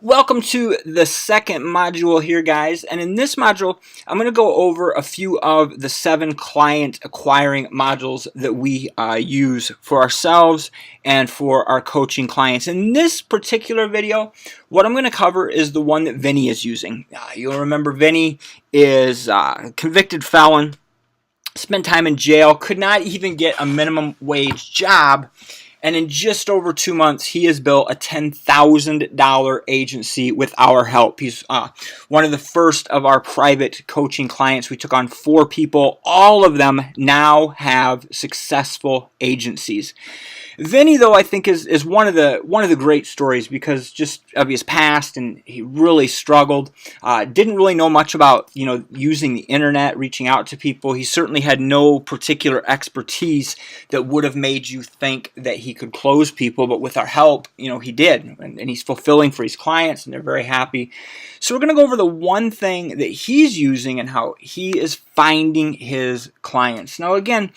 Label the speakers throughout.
Speaker 1: Welcome to the second module here, guys. And in this module, I'm going to go over a few of the 7 client acquiring modules that we use for ourselves and for our coaching clients. In this particular video, what I'm going to cover is the one that Vinny is using. You'll remember Vinny is a convicted felon, spent time in jail, could not even get a minimum wage job. And in just over 2 months, he has built a $10,000 agency with our help. He's one of the first of our private coaching clients. We took on 4 people. All of them now have successful agencies. Vinny, though, I think is one of the great stories because just of his past, and he really struggled. Didn't really know much about using the internet, reaching out to people. He certainly had no particular expertise that would have made you think that he could close people. But with our help, he did, and he's fulfilling for his clients, and they're very happy. So we're going to go over the one thing that he's using and how he is finding his clients. Now, again,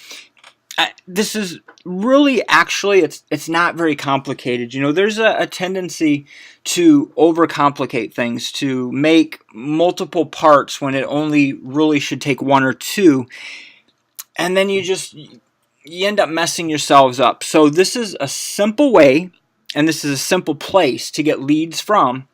Speaker 1: this is really actually it's not very complicated. There's a tendency to overcomplicate things, to make multiple parts when it only really should take 1 or 2, and then you end up messing yourselves up. So this is a simple way, and this is a simple place to get leads from.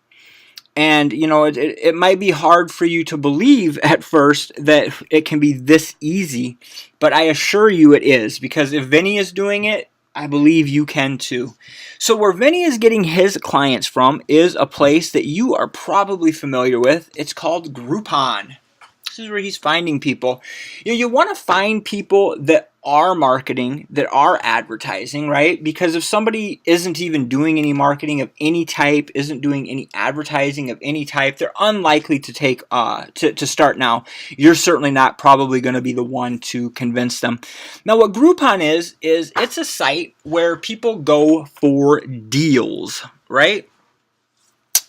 Speaker 1: And, it might be hard for you to believe at first that it can be this easy, but I assure you it is, because if Vinny is doing it, I believe you can too. So where Vinny is getting his clients from is a place that you are probably familiar with. It's called Groupon. This is where he's finding people. You want to find people that are marketing, that are advertising, right? Because if somebody isn't even doing any marketing of any type, isn't doing any advertising of any type, they're unlikely to take to start now. You're certainly not probably going to be the one to convince them. Now, what Groupon is it's a site where people go for deals, right?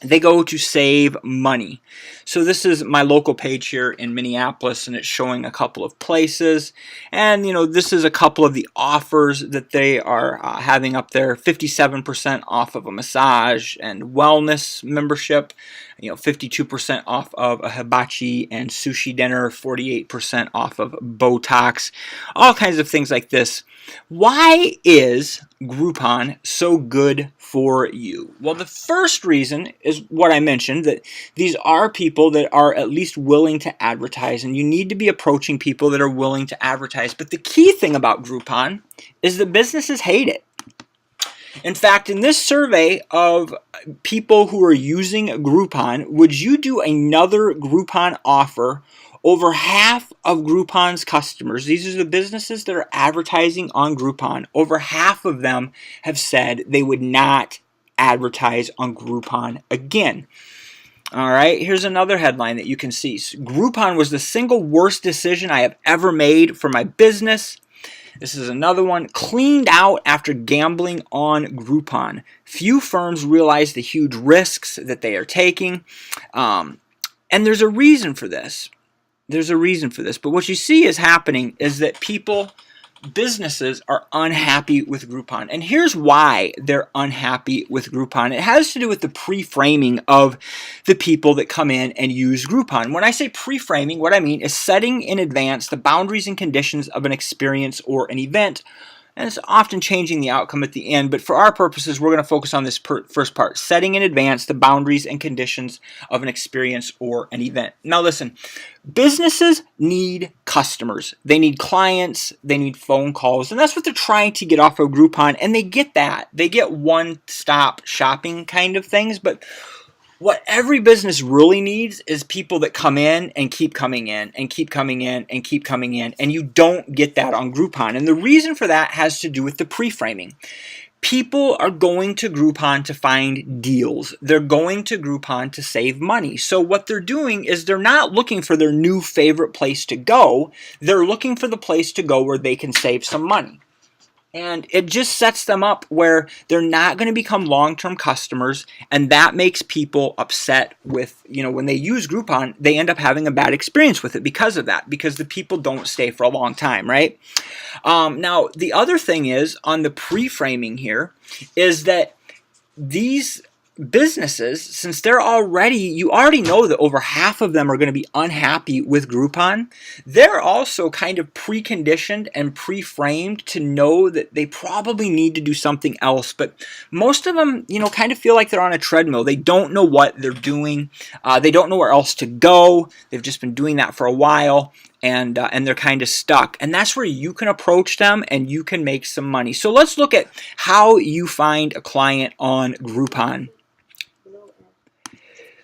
Speaker 1: They go to save money. So this is my local page here in Minneapolis, and it's showing a couple of places. And, this is a couple of the offers that they are having up there. 57% off of a massage and wellness membership. 52% off of a hibachi and sushi dinner. 48% off of Botox. All kinds of things like this. Why is Groupon so good for you? Well, the first reason is what I mentioned, that these are people that are at least willing to advertise, and you need to be approaching people that are willing to advertise. But the key thing about Groupon is that businesses hate it. In fact, in this survey of people who are using Groupon, would you do another Groupon offer? Over half of Groupon's customers, these are the businesses that are advertising on Groupon, over half of them have said they would not advertise on Groupon again. All right, here's another headline that you can see. Groupon was the single worst decision I have ever made for my business. This is another one. Cleaned out after gambling on Groupon. Few firms realize the huge risks that they are taking. And there's a reason for this. But what you see is happening is that businesses are unhappy with Groupon. And here's why they're unhappy with Groupon. It has to do with the pre-framing of the people that come in and use Groupon. When I say pre-framing, what I mean is setting in advance the boundaries and conditions of an experience or an event. And it's often changing the outcome at the end, but for our purposes, we're going to focus on this first part, setting in advance the boundaries and conditions of an experience or an event. Now listen, businesses need customers. They need clients. They need phone calls, and that's what they're trying to get off of Groupon, and they get that. They get one-stop shopping kind of things, but what every business really needs is people that come in and keep coming in and keep coming in and keep coming in, and you don't get that on Groupon. And the reason for that has to do with the pre-framing. People are going to Groupon to find deals. They're going to Groupon to save money. So what they're doing is they're not looking for their new favorite place to go. They're looking for the place to go where they can save some money. And it just sets them up where they're not going to become long-term customers, and that makes people upset with, when they use Groupon, they end up having a bad experience with it because of that, because the people don't stay for a long time, right? Now, the other thing is, on the pre-framing here, is that these businesses, since you already know that over half of them are going to be unhappy with Groupon, they're also kind of preconditioned and pre-framed to know that they probably need to do something else. But most of them, kind of feel like they're on a treadmill. They don't know what they're doing. They don't know where else to go. They've just been doing that for a while. And they're kind of stuck. And that's where you can approach them and you can make some money. So let's look at how you find a client on Groupon.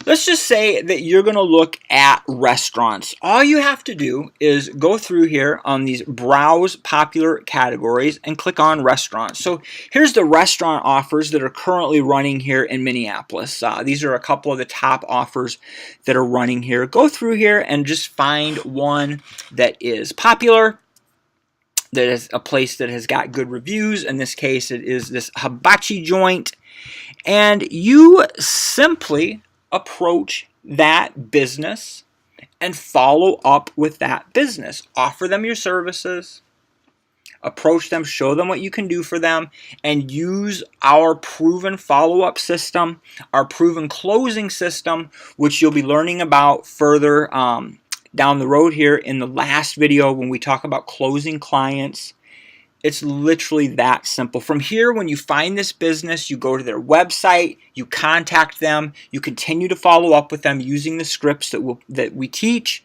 Speaker 1: Let's just say that you're going to look at restaurants. All you have to do is go through here on these browse popular categories and click on restaurants. So here's the restaurant offers that are currently running here in Minneapolis. These are a couple of the top offers that are running here. Go through here and just find one that is popular, that is a place that has got good reviews. In this case, it is this hibachi joint. And you simply approach that business and follow up with that business. Offer them your services, approach them, show them what you can do for them, and use our proven follow-up system, our proven closing system, which you'll be learning about further down the road here in the last video when we talk about closing clients. It's literally that simple. From here, when you find this business, you go to their website, you contact them, you continue to follow up with them using the scripts that we teach,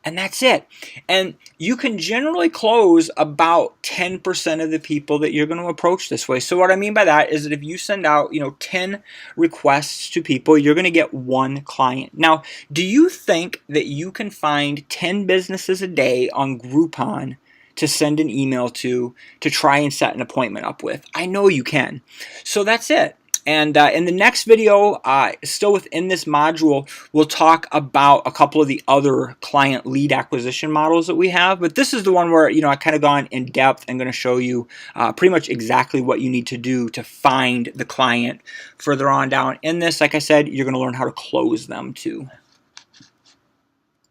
Speaker 1: and that's it. And you can generally close about 10% of the people that you're going to approach this way. So what I mean by that is that if you send out, 10 requests to people, you're going to get 1 client. Now, do you think that you can find 10 businesses a day on Groupon to send an email to try and set an appointment up with? I know you can. So that's it. And in the next video, still within this module, we'll talk about a couple of the other client lead acquisition models that we have. But this is the one where, I kind of gone in depth and going to show you pretty much exactly what you need to do to find the client. Further on down in this, like I said, you're going to learn how to close them too.